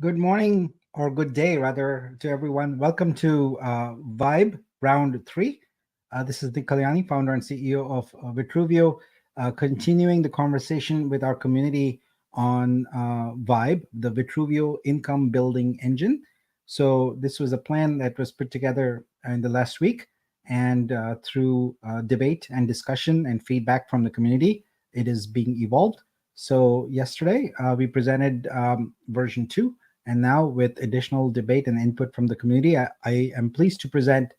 Good morning, or good day rather, to everyone. Welcome to Vibe Round 3. This is Nick Kalyani, founder and CEO of Vitruvio, continuing the conversation with our community on Vibe, the Vitruvio income building engine. So this was a plan that was put together in the last week, and through debate and discussion and feedback from the community, it is being evolved. So yesterday we presented version 2, and now, with additional debate and input from the community, I am pleased to present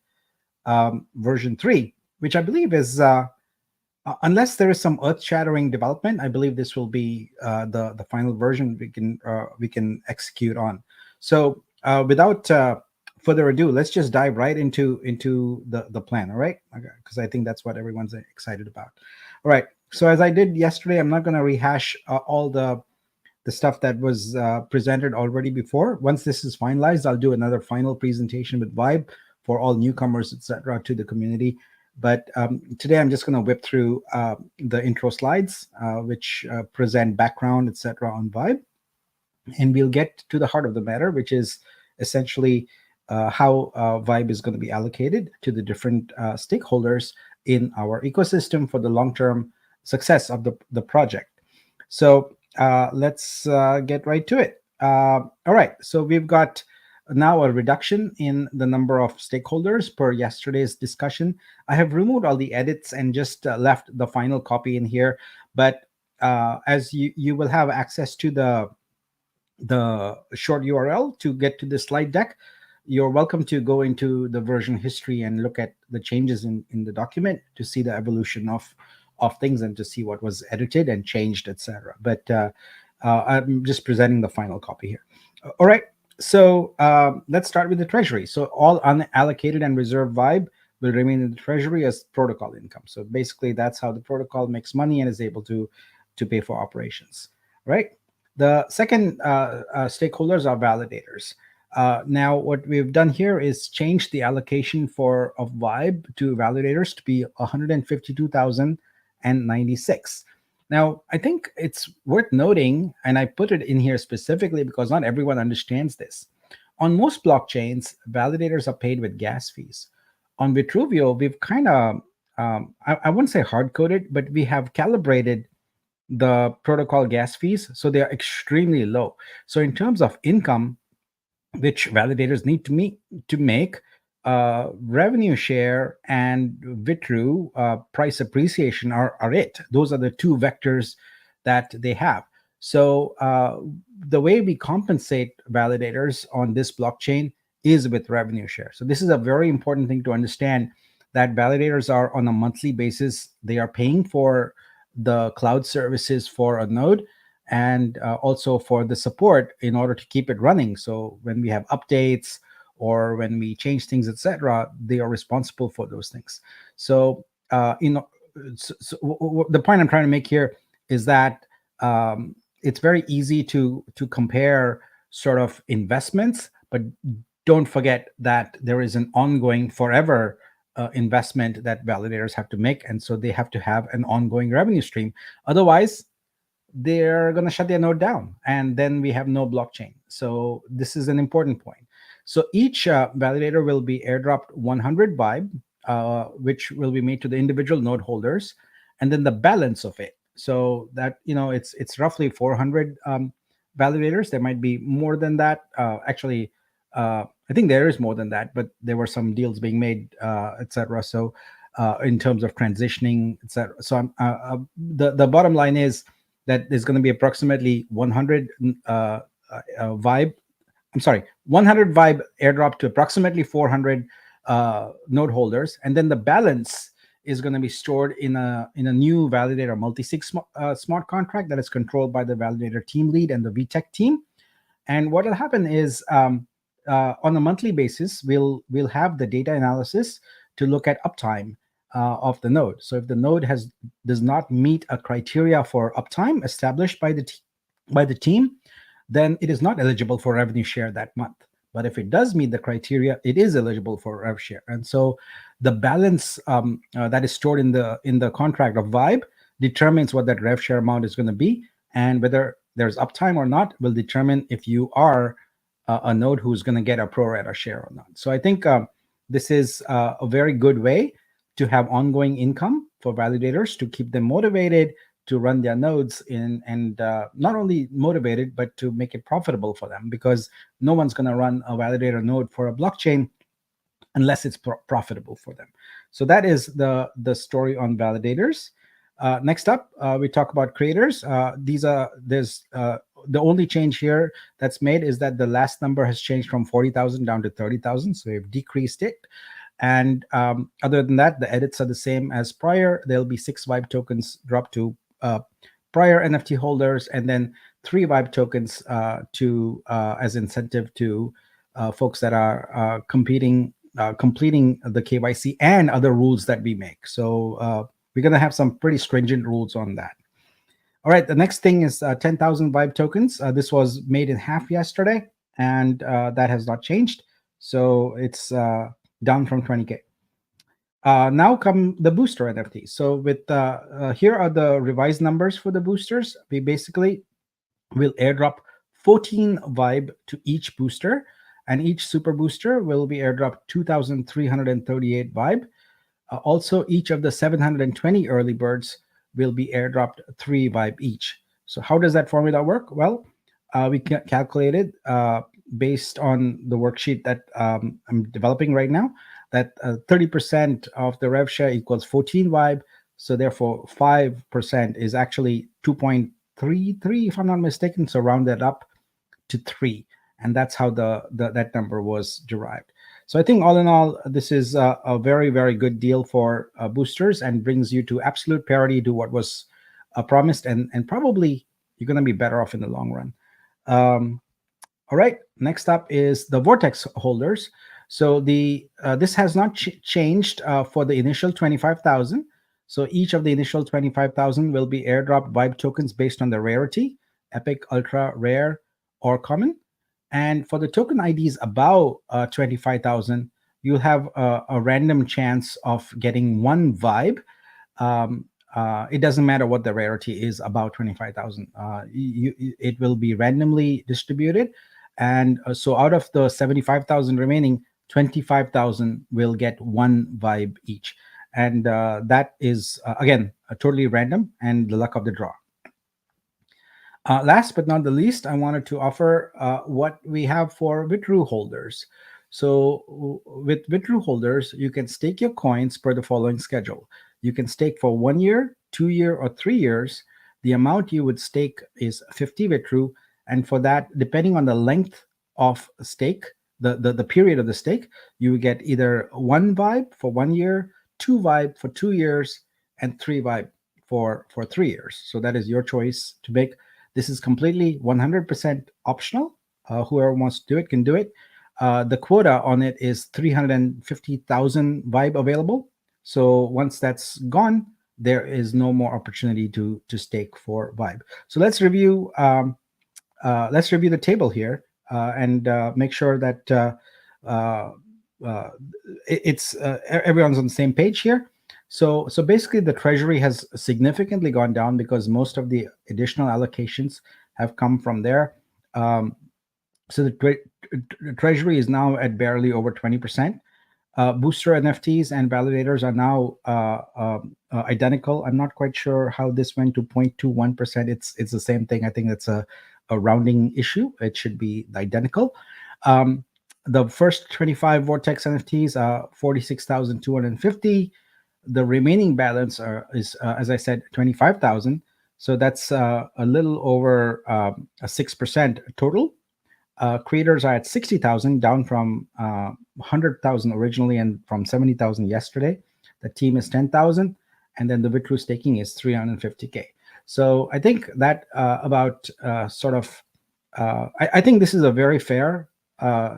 version 3, which I believe is, unless there is some earth-shattering development, I believe this will be the final version we can execute on. So, without further ado, let's just dive right into the plan. All right, because I think that's what everyone's excited about. All right. So, as I did yesterday, I'm not going to rehash all the stuff that was presented already before. Once this is finalized, I'll do another final presentation with Vibe for all newcomers, etc., to the community. But today I'm just going to whip through the intro slides, which present background, etc., on Vibe, and we'll get to the heart of the matter, which is essentially how Vibe is going to be allocated to the different stakeholders in our ecosystem for the long-term success of the project. So let's get right to it. All right, so we've got now a reduction in the number of stakeholders per yesterday's discussion. I have removed all the edits and just left the final copy in here. But as you will have access to the short URL to get to the slide deck, you're welcome to go into the version history and look at the changes in the document to see the evolution of things and to see what was edited and changed, etc. But I'm just presenting the final copy here. All right, so let's start with the Treasury. So all unallocated and reserved Vibe will remain in the Treasury as protocol income. So basically, that's how the protocol makes money and is able to pay for operations. Right. The second stakeholders are validators. Now, what we've done here is change the allocation of Vibe to validators to be 152,096. Now, I think it's worth noting, and I put it in here specifically because not everyone understands this. On most blockchains, validators are paid with gas fees. On Vitruvio, we've kind of, I wouldn't say hard-coded, but we have calibrated the protocol gas fees, so they are extremely low. So in terms of income, which validators need to make, revenue share and Vitru price appreciation are it. Those are the two vectors that they have. So the way we compensate validators on this blockchain is with revenue share. So this is a very important thing to understand, that validators are on a monthly basis. They are paying for the cloud services for a node, and also for the support in order to keep it running. So when we have updates or when we change things, etc., they are responsible for those things. So the point I'm trying to make here is that it's very easy to compare sort of investments, but don't forget that there is an ongoing forever investment that validators have to make, and so they have to have an ongoing revenue stream. Otherwise, they're going to shut their node down, and then we have no blockchain. So this is an important point. So each validator will be airdropped 100 Vibe, which will be made to the individual node holders, and then the balance of it. So that, it's roughly 400 validators. There might be more than that. Actually, I think there is more than that, but there were some deals being made, etc. So in terms of transitioning, etc. So the bottom line is that there's going to be approximately 100 Vibe. I'm sorry, 100 Vibe airdrop to approximately 400 node holders, and then the balance is going to be stored in a new validator multi-sig smart contract that is controlled by the validator team lead and the VTech team. And what will happen is, on a monthly basis, we'll have the data analysis to look at uptime of the node. So if the node does not meet a criteria for uptime established by the team, then it is not eligible for revenue share that month. But if it does meet the criteria, it is eligible for rev share. And so the balance that is stored in the contract of Vibe determines what that rev share amount is going to be, and whether there's uptime or not will determine if you are a node who's going to get a pro rata share or not. So I think this is a very good way to have ongoing income for validators to keep them motivated to run their nodes in, and not only motivated but to make it profitable for them, because no one's going to run a validator node for a blockchain unless it's profitable for them. So that is the story on validators. Next up, we talk about creators. There's the only change here that's made is that the last number has changed from 40,000 down to 30,000. So we've decreased it. And other than that, the edits are the same as prior. There'll be 6 Vibe tokens dropped to prior NFT holders, and then 3 Vibe tokens to as incentive to folks that are completing the KYC and other rules that we make. So we're going to have some pretty stringent rules on that. All right, the next thing is 10,000 Vibe tokens. This was made in half yesterday, and that has not changed. So it's down from 20K. Now come the booster NFTs. So with here are the revised numbers for the boosters. We basically will airdrop 14 Vibe to each booster, and each super booster will be airdropped 2,338 Vibe. Also, each of the 720 early birds will be airdropped 3 Vibe each. So how does that formula work? Well, we calculated based on the worksheet that I'm developing right now, that 30% of the rev share equals 14 Vibe. So therefore, 5% is actually 2.33, if I'm not mistaken. So round that up to 3. And that's how that number was derived. So I think all in all, this is a very, very good deal for boosters, and brings you to absolute parity to what was promised, and probably you're going to be better off in the long run. All right, next up is the Vortex holders. So this has not changed for the initial 25,000. So each of the initial 25,000 will be airdropped Vibe tokens based on the rarity, epic, ultra, rare, or common. And for the token IDs above 25,000, you'll have a random chance of getting 1 Vibe. It doesn't matter what the rarity is about 25,000. It will be randomly distributed. And so out of the 75,000 remaining, 25,000 will get 1 Vibe each. And that is, again, totally random and the luck of the draw. Last but not the least, I wanted to offer what we have for Vitru holders. So with Vitru holders, you can stake your coins per the following schedule. You can stake for 1 year, 2 year, or 3 years. The amount you would stake is 50 Vitru. And for that, depending on the length of stake, the period of the stake, you would get either 1 Vibe for 1 year, 2 Vibe for 2 years, and 3 Vibe for 3 years. So that is your choice to make. This is completely 100% optional. Whoever wants to do it can do it. The quota on it is 350,000 Vibe available. So once that's gone, there is no more opportunity to stake for Vibe. So let's review the table here and make sure that everyone's on the same page here. So basically, the Treasury has significantly gone down because most of the additional allocations have come from there. So the Treasury is now at barely over 20%. Booster NFTs and validators are now identical. I'm not quite sure how this went to 0.21%. It's the same thing. I think that's a rounding issue. It should be identical. The first 25 Vortex NFTs are 46,250. The remaining balance is, as I said, 25,000. So that's a little over a 6% total. Creators are at 60,000, down from 100,000 originally and from 70,000 yesterday. The team is 10,000, and then the Vitru staking is 350K. So I think that about I think this is a very fair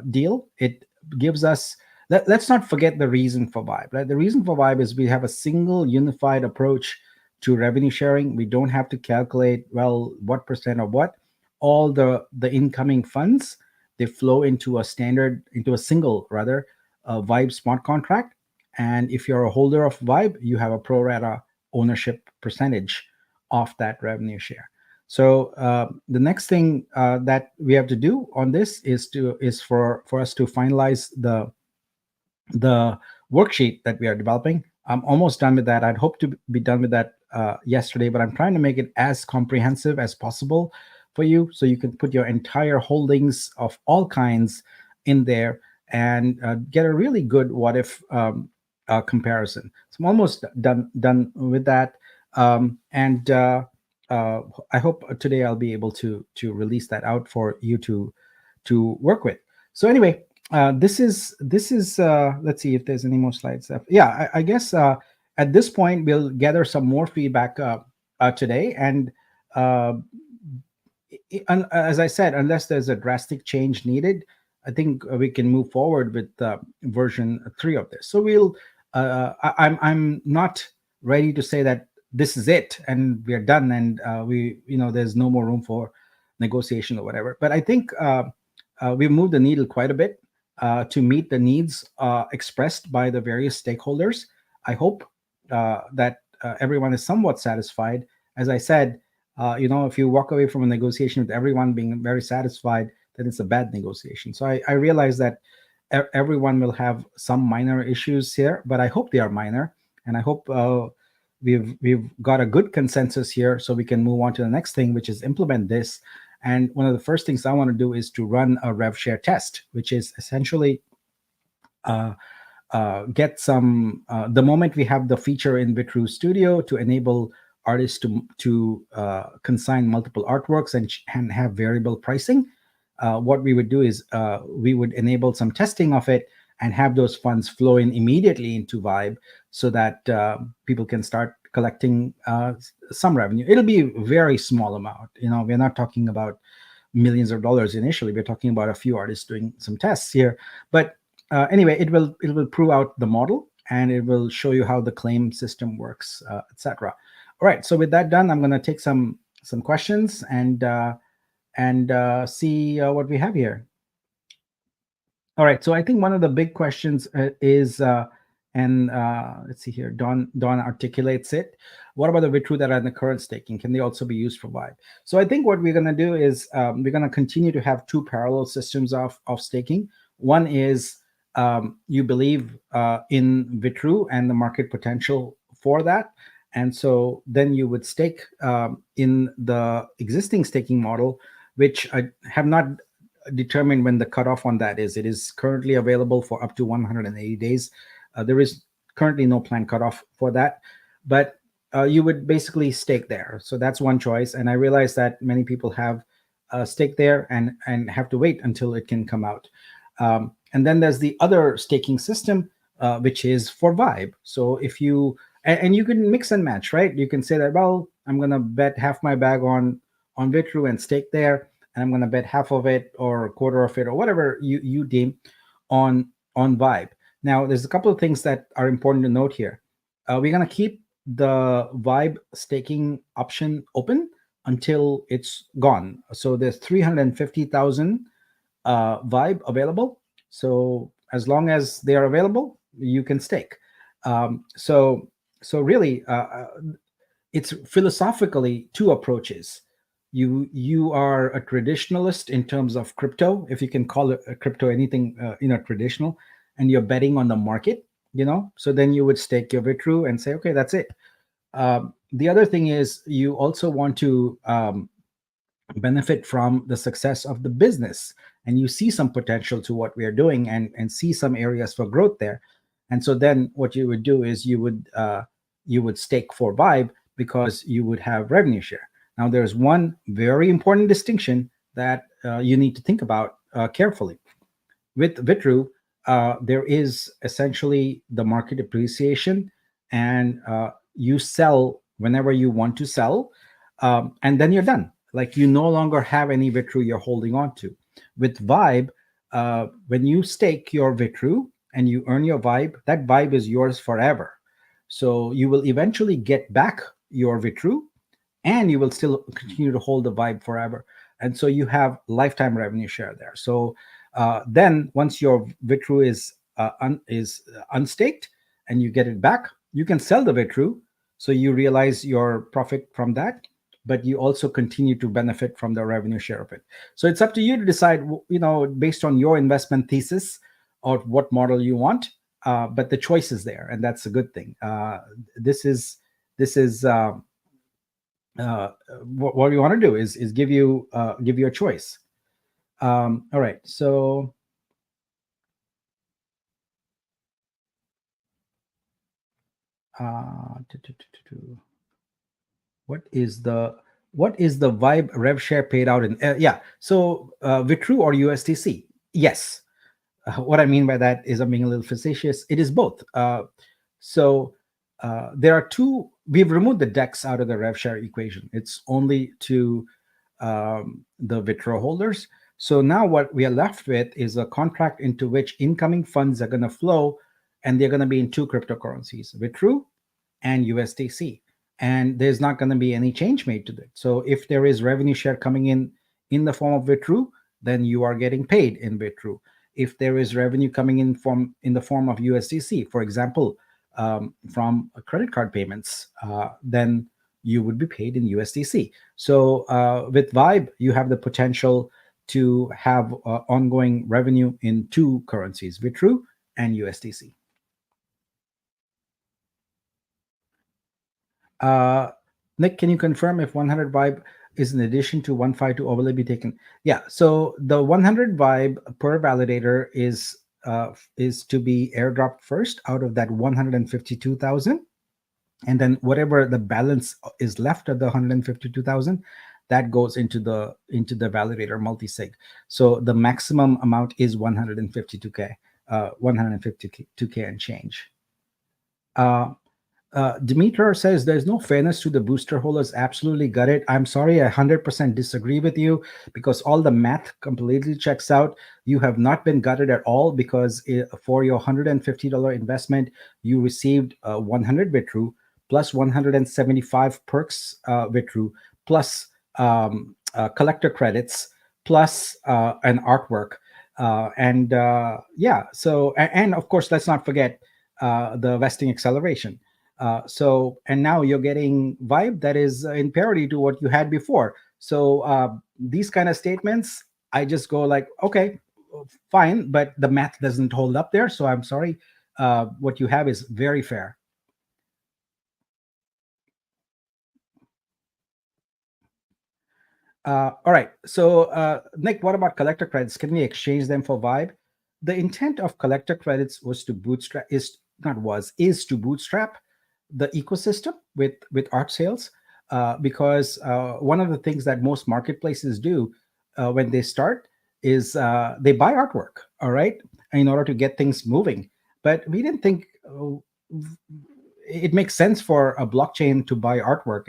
deal. It gives us. Let's not forget the reason for Vibe. Right? The reason for Vibe is we have a single unified approach to revenue sharing. We don't have to calculate, well, what percent of what. All the incoming funds, they flow into a single Vibe smart contract. And if you're a holder of Vibe, you have a pro rata ownership percentage of that revenue share. So the next thing that we have to do on this is for us to finalize the worksheet that we are developing. I'm almost done with that. I'd hoped to be done with that yesterday, but I'm trying to make it as comprehensive as possible for you, so you can put your entire holdings of all kinds in there and get a really good what if comparison. So I'm almost done with that, and I hope today I'll be able to release that out for you to work with. So anyway, this is let's see if there's any more slides left. Yeah, I guess at this point we'll gather some more feedback today, and uh, as I said, unless there's a drastic change needed, I think we can move forward with version 3 of this. So I'm not ready to say that this is it and we're done, and there's no more room for negotiation or whatever. But I think we've moved the needle quite a bit to meet the needs expressed by the various stakeholders. I hope that everyone is somewhat satisfied. As I said, if you walk away from a negotiation with everyone being very satisfied, then it's a bad negotiation. So I realize that everyone will have some minor issues here, but I hope they are minor, and I hope we've got a good consensus here, so we can move on to the next thing, which is implement this. And one of the first things I want to do is to run a rev share test, which is essentially uh, get some the moment we have the feature in Vitru Studio to enable artists to consign multiple artworks and have variable pricing. What we would do is we would enable some testing of it and have those funds flow in immediately into Vibe, so that people can start collecting some revenue. It'll be a very small amount. We're not talking about millions of dollars initially. We're talking about a few artists doing some tests here. But anyway, it will prove out the model, and it will show you how the claim system works, etc. All right. So with that done, I'm going to take some questions and see what we have here. All right. So I think one of the big questions is, and let's see here. Don articulates it. What about the Vitru that are in the current staking? Can they also be used for Vibe? So I think what we're going to do is we're going to continue to have two parallel systems of staking. One is you believe in Vitru and the market potential for that, and so then you would stake in the existing staking model, which I have not determined when the cutoff on that is. It is currently available for up to 180 days. There is currently no planned cutoff for that, but you would basically stake there. So that's one choice. And I realize that many people have stake there and have to wait until it can come out. And then there's the other staking system, which is for Vibe. So if you and you can mix and match, right? You can say that, well, I'm going to bet half my bag on Vitru and stake there, and I'm going to bet half of it or a quarter of it or whatever you deem on Vibe. Now, there's a couple of things that are important to note here. We're going to keep the Vibe staking option open until it's gone. So there's 350,000 Vibe available. So as long as they are available, you can stake. So really, it's philosophically two approaches. You are a traditionalist in terms of crypto, if you can call it a crypto anything traditional, and you're betting on the market. So then you would stake your Vitru and say, okay, that's it. The other thing is you also want to benefit from the success of the business, and you see some potential to what we are doing and see some areas for growth there. And so then what you would do is you would stake for Vibe, because you would have revenue share. Now, there's one very important distinction that you need to think about carefully. With Vitru, there is essentially the market appreciation, and you sell whenever you want to sell, and then you're done. Like, you no longer have any Vitru you're holding on to. With Vibe, when you stake your Vitru and you earn your Vibe, that Vibe is yours forever. So you will eventually get back your Vitru, and you will still continue to hold the Vibe forever. And so you have lifetime revenue share there. So then once your Vitru is unstaked and you get it back, you can sell the Vitru, so you realize your profit from that, but you also continue to benefit from the revenue share of it. So it's up to you to decide, based on your investment thesis or what model you want. But the choice is there, and that's a good thing. This is what you want to do is give you a choice. All right, so what is the Vibe rev share paid out in? Yeah, so Vitru or USDC? Yes. What I mean by that is I'm being a little facetious. It is both. So there are two. We've removed the DEX out of the rev share equation. It's only to the Vitro holders. So now what we are left with is a contract into which incoming funds are going to flow, and they're going to be in two cryptocurrencies, Vitru and USDC. And there's not going to be any change made to it. So if there is revenue share coming in the form of Vitru, then you are getting paid in Vitru. If there is revenue coming in the form of USDC, for example, from credit card payments, then you would be paid in USDC. So with Vibe, you have the potential to have ongoing revenue in two currencies, Vitru and USDC. Nick, can you confirm if 100 Vibe is in addition to 152 overlay be taken? Yeah, so the 100 Vibe per validator is to be airdropped first out of that 152,000, and then whatever the balance is left of the 152,000, that goes into the validator multi-sig. So the maximum amount is 152k, 152k and change. Demeter says there's no fairness to the booster holders. Absolutely got it. I'm sorry, I 100% disagree with you, because all the math completely checks out. You have not been gutted at all, because for your $150 investment, you received 100 Vitru plus 175 perks Vitru plus collector credits plus an artwork. And of course, let's not forget the vesting acceleration. And now you're getting Vibe that is in parity to what you had before. So these kind of statements, I just go like, okay, fine, but the math doesn't hold up there. So I'm sorry. What you have is very fair. All right. So Nick, what about collector credits? Can we exchange them for Vibe? The intent of collector credits was to bootstrap is to bootstrap the ecosystem with art sales, because one of the things that most marketplaces do when they start is they buy artwork, all right, in order to get things moving. But we didn't think it makes sense for a blockchain to buy artwork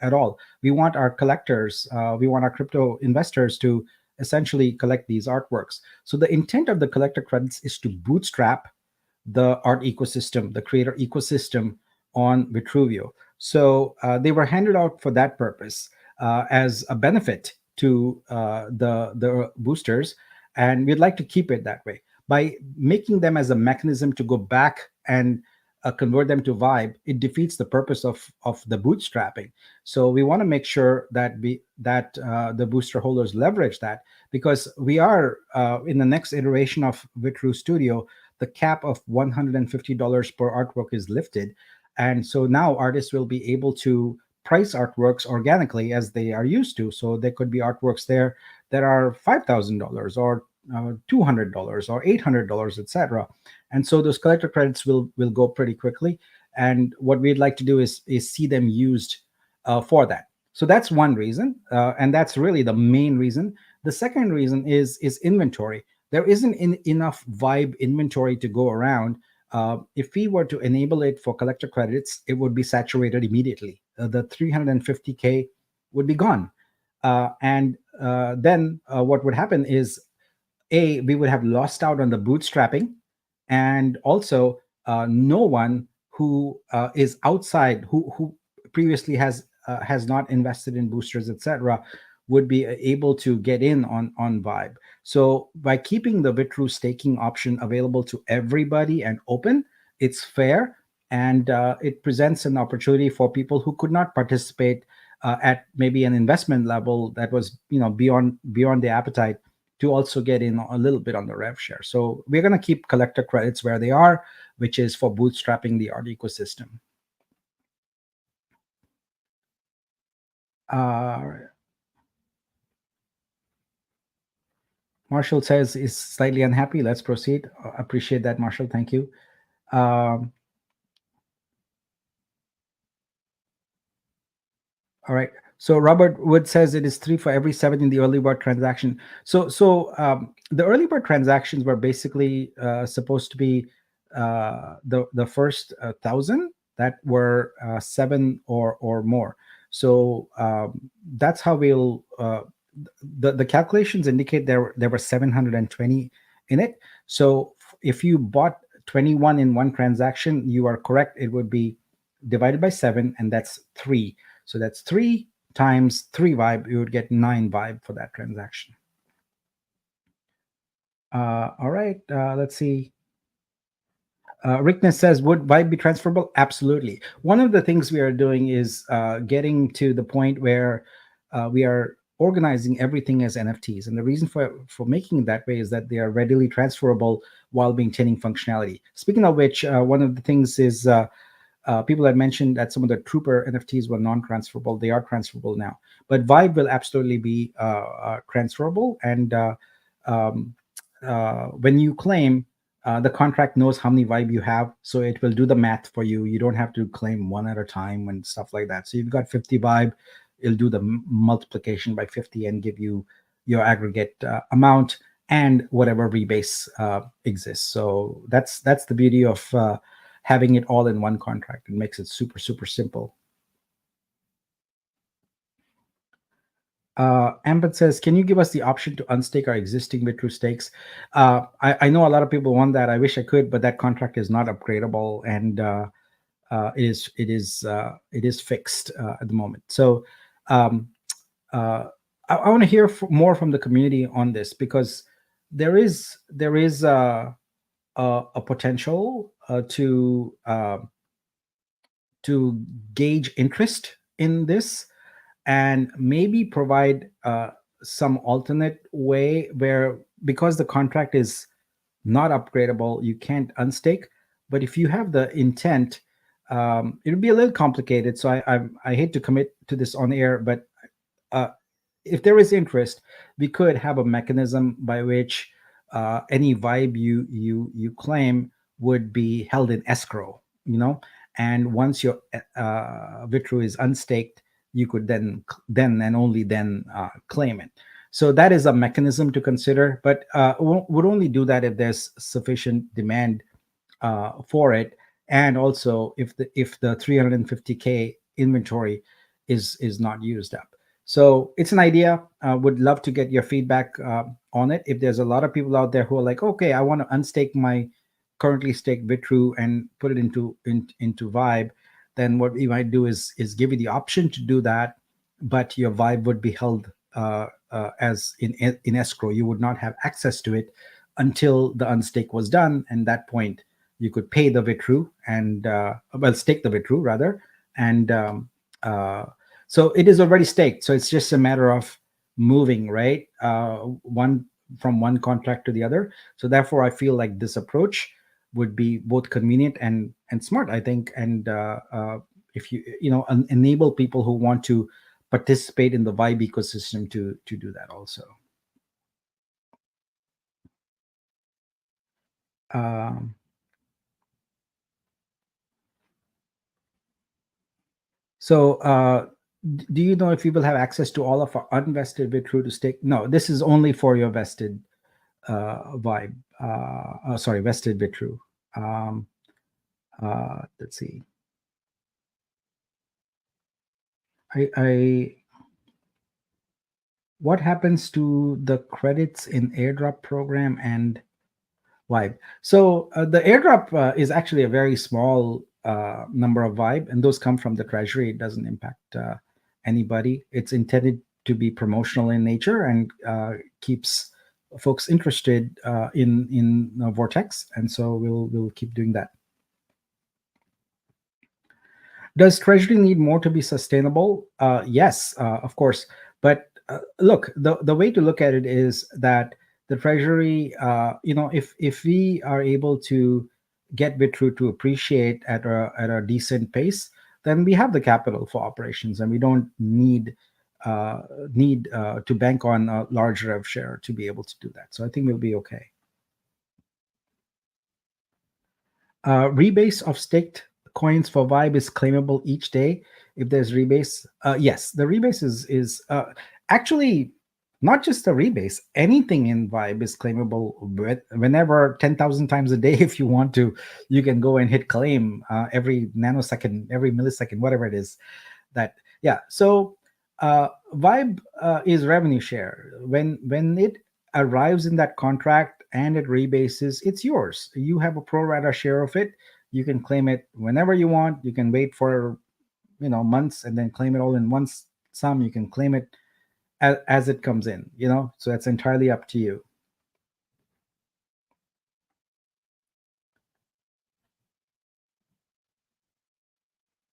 at all. We want our collectors, we want our crypto investors to essentially collect these artworks. So the intent of the collector credits is to bootstrap the art ecosystem, the creator ecosystem on Vitruvio. So they were handed out for that purpose, as a benefit to the boosters, and we'd like to keep it that way. By making them as a mechanism to go back and convert them to Vibe, it defeats the purpose of the bootstrapping. So we want to make sure that the booster holders leverage that, because we are in the next iteration of Vitru Studio, the cap of $150 per artwork is lifted. And so now artists will be able to price artworks organically as they are used to. So there could be artworks there that are $5,000 or $200 or $800, etc. And so those collector credits will go pretty quickly. And what we'd like to do is see them used for that. So that's one reason, and that's really the main reason. The second reason is inventory. There isn't enough Vibe inventory to go around. If we were to enable it for collector credits, it would be saturated immediately. The 350K would be gone. And then what would happen is, we would have lost out on the bootstrapping, and also no one who is outside, who previously has not invested in boosters, etc., would be able to get in on Vibe. So by keeping the Vitru staking option available to everybody and open, it's fair, and it presents an opportunity for people who could not participate at maybe an investment level that was beyond the appetite to also get in a little bit on the rev share. So we're going to keep collector credits where they are, which is for bootstrapping the art ecosystem. Marshall says is slightly unhappy. Let's proceed. Appreciate that, Marshall. Thank you. Um, all right. So Robert Wood says it is 3 for every 7 in the early bird transaction. So the early bird transactions were basically supposed to be the first 1,000 that were 7 or more. So that's how we'll the calculations indicate there were 720 in it. So if you bought 21 in one transaction, you are correct. It would be divided by 7, and that's 3. So that's 3 times 3 vibe. You would get 9 vibe for that transaction. All right. Let's see. Rickness says, would Vibe be transferable? Absolutely. One of the things we are doing is getting to the point where we are organizing everything as NFTs. And the reason for making it that way is that they are readily transferable while maintaining functionality. Speaking of which, one of the things is people had mentioned that some of the Trooper NFTs were non-transferable. They are transferable now. But Vibe will absolutely be transferable. And when you claim, the contract knows how many vibe you have, so it will do the math for you. You don't have to claim one at a time and stuff like that. So you've got 50 vibe, it'll do the multiplication by 50 and give you your aggregate amount and whatever rebase exists. So that's the beauty of having it all in one contract. It makes it super, super simple. Ambit says, can you give us the option to unstake our existing Vitru stakes? I know a lot of people want that. I wish I could, but that contract is not upgradable, and it is fixed at the moment. So I want to hear more from the community on this, because there is a potential to gauge interest in this, and maybe provide some alternate way where, because the contract is not upgradable, you can't unstake. But if you have the intent, it would be a little complicated. So I hate to commit to this on air, but uh, if there is interest, we could have a mechanism by which any vibe you claim would be held in escrow, and once your Vitru is unstaked, you could then and only then claim it. So that is a mechanism to consider, but would only do that if there's sufficient demand for it, and also if the 350K inventory is not used up. So it's an idea. Would love to get your feedback on it. If there's a lot of people out there who are like, okay, I want to unstake my currently staked Vitru and put it into Vibe, then what we might do is give you the option to do that, but your Vibe would be held as in escrow. You would not have access to it until the unstake was done, and that point you could pay the Vitru and stake the Vitru rather, and so it is already staked. So it's just a matter of moving, right? One from one contract to the other. So therefore, I feel like this approach would be both convenient and smart, I think. And if enable people who want to participate in the Vibe ecosystem to do that also. So do you know if you will have access to all of our unvested Vitru to stake? No, this is only for your vested Vibe. Sorry, vested Vitru. Let's see. What happens to the credits in airdrop program and Vibe? So the airdrop is actually a very small number of Vibe, and those come from the Treasury. It doesn't impact anybody. It's intended to be promotional in nature and keeps folks interested in Vortex, and so we'll keep doing that. Does Treasury need more to be sustainable? Yes, of course. But look, the way to look at it is that the Treasury, if we are able to get Bitrue to appreciate at a decent pace, then we have the capital for operations, and we don't uh, need to bank on a large rev share to be able to do that. So I think we'll be okay. Rebase of staked coins for Vibe is claimable each day if there's rebase. Yes, the rebase is actually not just the rebase. Anything in Vibe is claimable whenever 10,000 times a day if you want to. You can go and hit claim every nanosecond, every millisecond, whatever it is. That yeah. So Vibe is revenue share. When it arrives in that contract and it rebases, it's yours. You have a pro rata share of it. You can claim it whenever you want. You can wait for months and then claim it all in one sum. You can claim it as it comes in. So that's entirely up to you.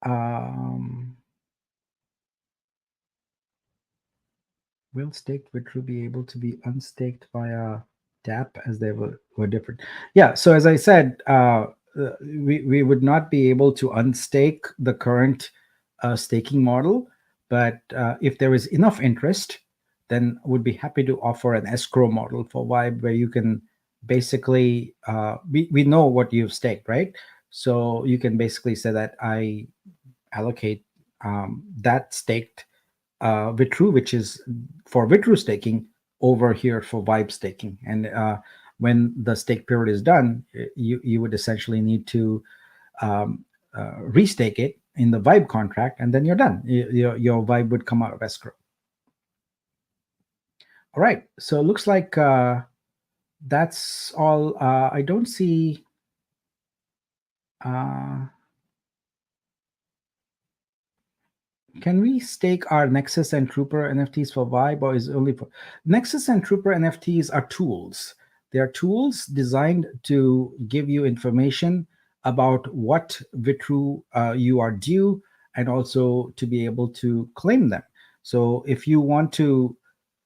Um, will staked Vitru be able to be unstaked via DAP as they were different? Yeah. So as I said, we would not be able to unstake the current staking model, but if there is enough interest, then would be happy to offer an escrow model for Vibe where you can basically we know what you've staked, right? So you can basically say that I allocate that staked Vitru, which is for Vitru staking, over here for Vibe staking. And when the stake period is done, you would essentially need to restake it in the Vibe contract, and then you're done. Your Vibe would come out of escrow. All right. So it looks like that's all. I don't see. Uh, Can we stake our Nexus and Trooper NFTs for Vibe, or is it only for Nexus and Trooper NFTs are tools. They are tools designed to give you information about what Vitru you are due, and also to be able to claim them. So if you want to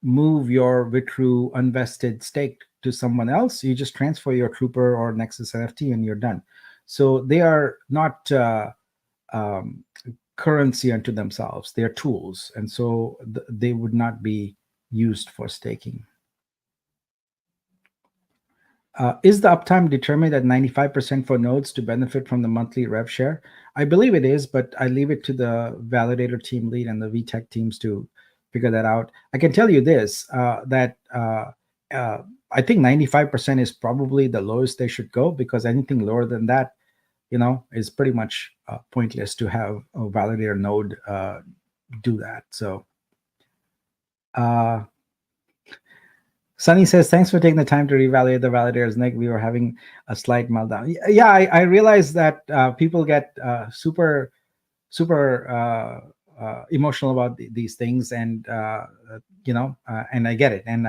move your Vitru unvested stake to someone else, you just transfer your Trooper or Nexus NFT and you're done. So they are not um, currency unto themselves. They are tools, and so they would not be used for staking. Is the uptime determined at 95% for nodes to benefit from the monthly rev share? I believe it is, but I leave it to the validator team lead and the VTech teams to figure that out. I can tell you this, that I think 95% is probably the lowest they should go, because anything lower than that is pretty much pointless to have a validator node do that. So uh, Sunny says, thanks for taking the time to revalidate the validators, Nick. We were having a slight meltdown. Yeah, I realize that people get super emotional about these things, and and I get it. And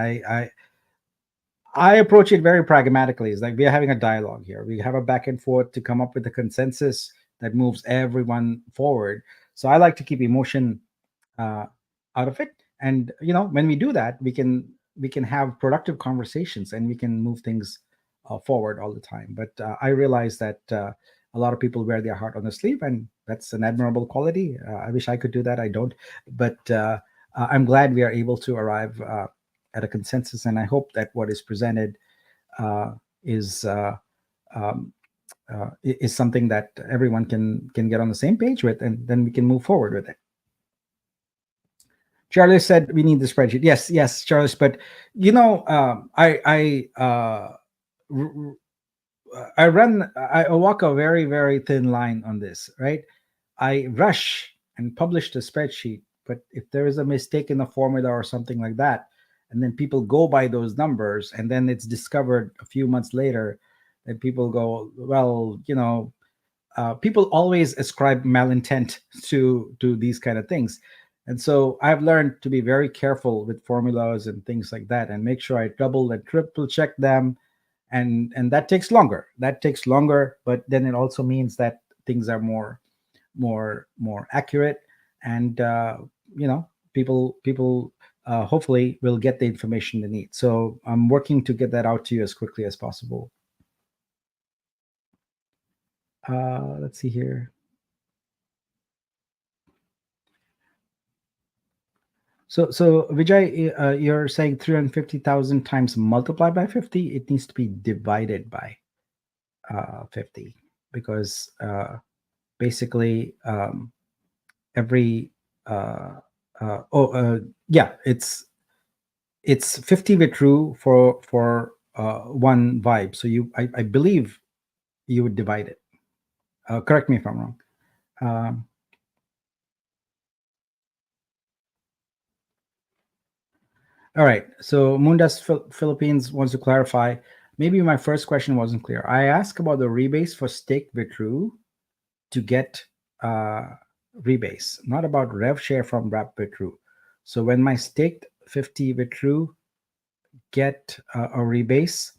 I approach it very pragmatically. It's like we are having a dialogue here. We have a back and forth to come up with a consensus that moves everyone forward. So I like to keep emotion uh, out of it. And when we do that, we can have productive conversations, and we can move things forward all the time. But I realize that a lot of people wear their heart on their sleeve, and that's an admirable quality. I wish I could do that. I don't, but I'm glad we are able to arrive at a consensus, and I hope that what is presented uh, is um, is something that everyone can get on the same page with, and then we can move forward with it. Charlie said we need the spreadsheet. Yes, yes, Charles. But r- I walk a very very thin line on this, right? I rush and publish the spreadsheet, but if there is a mistake in the formula or something like that, and then people go by those numbers, and then it's discovered a few months later, then people go, well, people always ascribe malintent to these kind of things. And so I've learned to be very careful with formulas and things like that, and make sure I double and triple check them. And that takes longer, but then it also means that things are more more accurate, and people hopefully will get the information they need. So I'm working to get that out to you as quickly as possible. Let's see here. So Vijay, you're saying 350,000 times multiplied by 50. It needs to be divided by 50, because basically every yeah, it's 50 true for one vibe. So I believe you would divide it. Correct me if I'm wrong. Um, all right. So Mundas Philippines wants to clarify. Maybe my first question wasn't clear. I asked about the rebase for stake Vitru to get uh, rebase, not about rev share from wrap Vitru. So when my staked 50 Vitru get a rebase,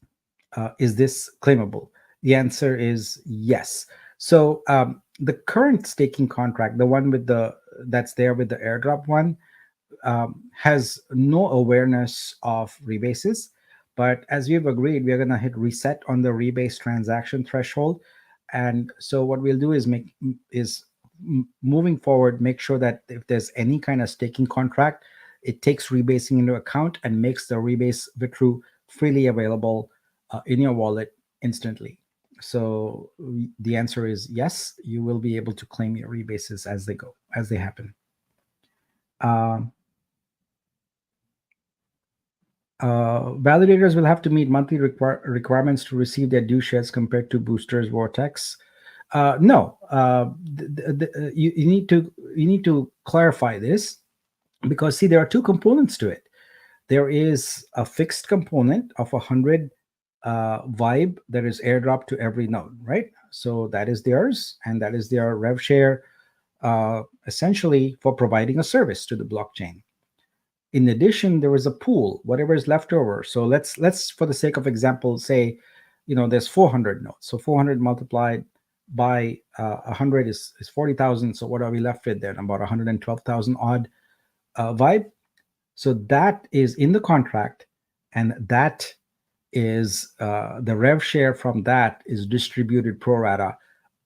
is this claimable? The answer is yes. So the current staking contract, the one with the that's there with the airdrop one, has no awareness of rebases. But as we've agreed, we're going to hit reset on the rebase transaction threshold. And so what we'll do is moving forward, make sure that if there's any kind of staking contract, it takes rebasing into account and makes the rebase Vitru freely available in your wallet instantly. So the answer is yes, you will be able to claim your rebases as they happen. Um, Validators will have to meet monthly requirements to receive their due shares compared to boosters Vortex. No, you need to clarify this, because see, there are two components to it. There is a fixed component of 100 vibe that is airdropped to every node, right? So that is theirs, and that is their rev share, essentially for providing a service to the blockchain. In addition, there is a pool, whatever is left over. So let's for the sake of example say, there's 400 nodes. So 400 multiplied by 100 is 40,000. So what are we left with then? About 112,000 odd vibe. So that is in the contract, and that is the rev share from that is distributed pro rata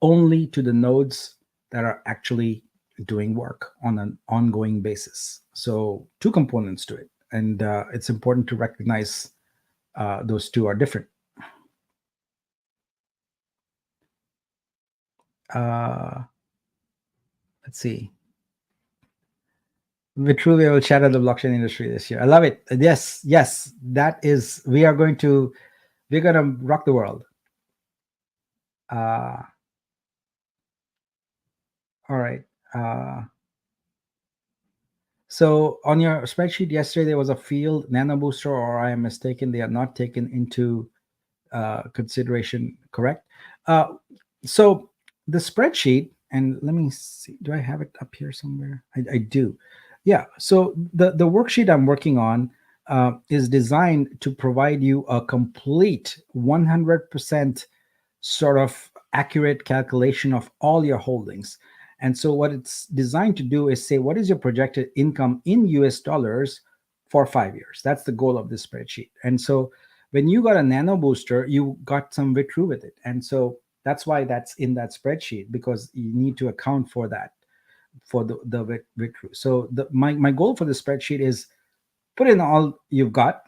only to the nodes that are actually doing work on an ongoing basis. So two components to it, and it's important to recognize those two are different. Let's see. We truly will shatter the blockchain industry this year. I love it. Yes, that is. We're going to rock the world. All right. So on your spreadsheet yesterday, there was a field nano booster, or I am mistaken, they are not taken into consideration, correct? So the spreadsheet, and let me see, do I have it up here somewhere? I do. Yeah. So the worksheet I'm working on is designed to provide you a complete 100% sort of accurate calculation of all your holdings. And so what it's designed to do is say, what is your projected income in US dollars for 5 years? That's the goal of this spreadsheet. And so when you got a nano booster, you got some Vitru with it. And so that's why that's in that spreadsheet, because you need to account for that, for the Vitru. So my goal for the spreadsheet is put in all you've got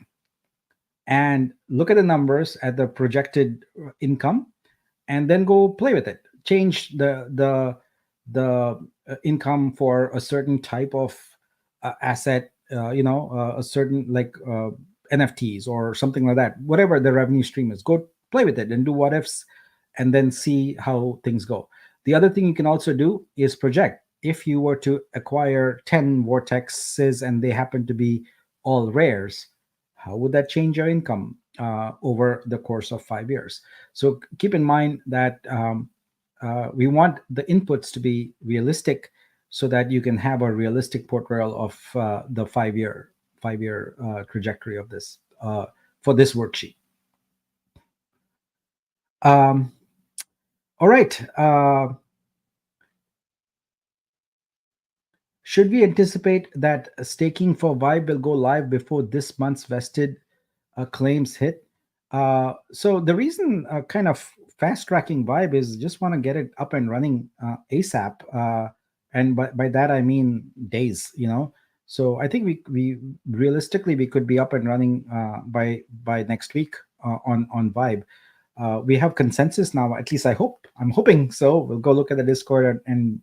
and look at the numbers at the projected income, and then go play with it. Change the income for a certain type of asset, a certain like NFTs or something like that. Whatever the revenue stream is, go play with it and do what ifs, and then see how things go. The other thing you can also do is project. If you were to acquire 10 vortexes and they happen to be all rares, how would that change your income over the course of 5 years? So keep in mind that we want the inputs to be realistic, so that you can have a realistic portrayal of the 5-year trajectory of this for this worksheet. Um, all right. Should we anticipate that staking for Vibe will go live before this month's vested claims hit? So the reason kind of fast tracking Vibe is just want to get it up and running ASAP, and by that I mean days. So I think we realistically we could be up and running by next week on Vibe. We have consensus now. At least I hope. I'm hoping so. We'll go look at the Discord and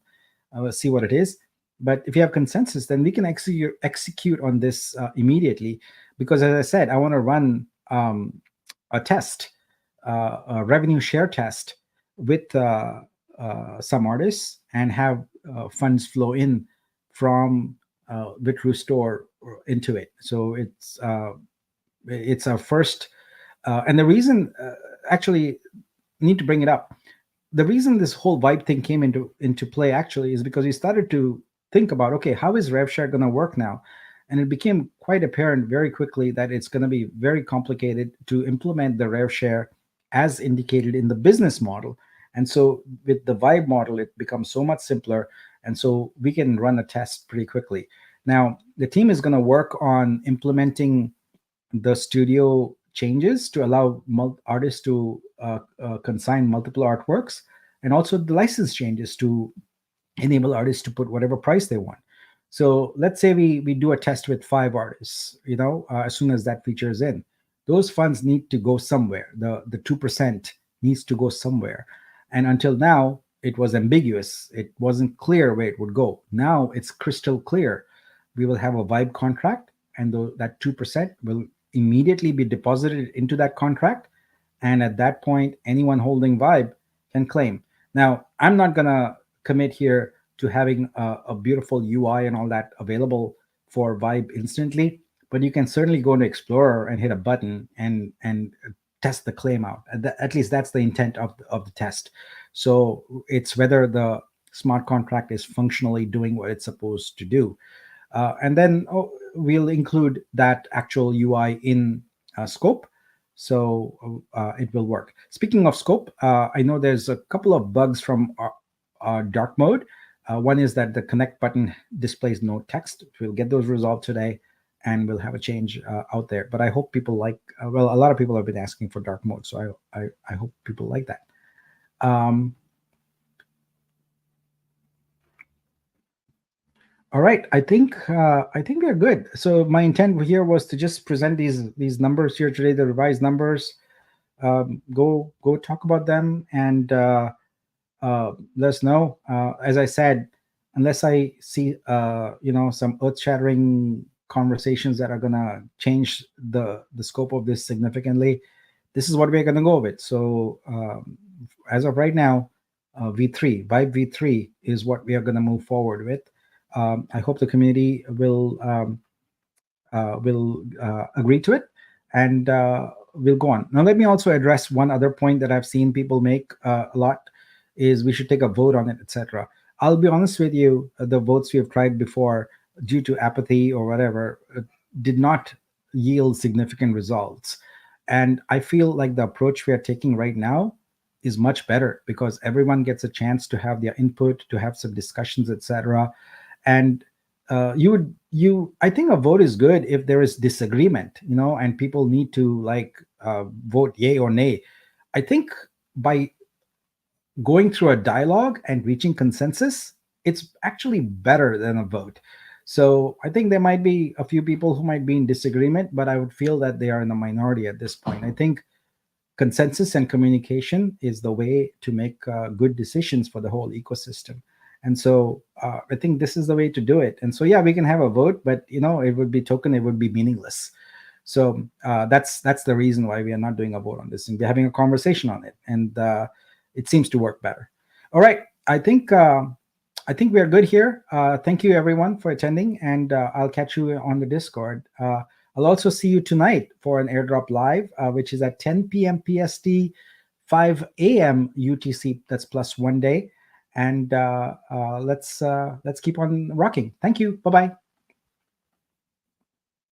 see what it is. But if you have consensus, then we can execute on this immediately. Because as I said, I want to run a test, a revenue share test with some artists and have funds flow in from Vitru store into it. So it's our first, and the reason actually need to bring it up. The reason this whole Vibe thing came into play actually is because we started to think about, okay, how is RevShare going to work now? And it became quite apparent very quickly that it's going to be very complicated to implement the RevShare as indicated in the business model. And so with the Vibe model, it becomes so much simpler. And so we can run a test pretty quickly. Now, the team is going to work on implementing the studio changes to allow artists to consign multiple artworks, and also the license changes to enable artists to put whatever price they want. So let's say we do a test with 5 artists, as soon as that feature is in, those funds need to go somewhere. The 2% needs to go somewhere. And until now, it was ambiguous. It wasn't clear where it would go. Now it's crystal clear. We will have a Vibe contract, and that 2% will immediately be deposited into that contract. And at that point, anyone holding Vibe can claim. Now, I'm not going to commit here to having a beautiful UI and all that available for Vibe instantly, but you can certainly go into Explorer and hit a button and test the claim out. At least that's the intent of the test. So it's whether the smart contract is functionally doing what it's supposed to do. And then we'll include that actual UI in scope. So it will work. Speaking of scope, I know there's a couple of bugs from our dark mode. One is that the connect button displays no text. We'll get those resolved today, and we'll have a change out there. But I hope people like, a lot of people have been asking for dark mode, so I hope people like that. All right, I think we are good. So my intent here was to just present these numbers here today, the revised numbers. Go talk about them and let us know. As I said, unless I see some earth-shattering conversations that are gonna change the scope of this significantly, this is what we're gonna go with. So as of right now, V3 Vibe V3 is what we are gonna move forward with. I hope the community will agree to it, and we'll go on. Now, let me also address one other point that I've seen people make a lot, is we should take a vote on it, etc. I'll be honest with you, the votes we have tried before, due to apathy or whatever, did not yield significant results. And I feel like the approach we are taking right now is much better, because everyone gets a chance to have their input, to have some discussions, etc. And I think a vote is good if there is disagreement, and people need to vote yay or nay. I think by going through a dialogue and reaching consensus, it's actually better than a vote. So I think there might be a few people who might be in disagreement, but I would feel that they are in the minority at this point. I think consensus and communication is the way to make good decisions for the whole ecosystem. And so I think this is the way to do it. And so, yeah, we can have a vote, but, it would be token, it would be meaningless. So that's the reason why we are not doing a vote on this, and we're having a conversation on it. And it seems to work better. All right. I think we are good here. Thank you, everyone, for attending, and I'll catch you on the Discord. I'll also see you tonight for an airdrop live, which is at 10 p.m. PST, 5 a.m. UTC. That's plus 1 day. And let's keep on rocking. Thank you. Bye-bye.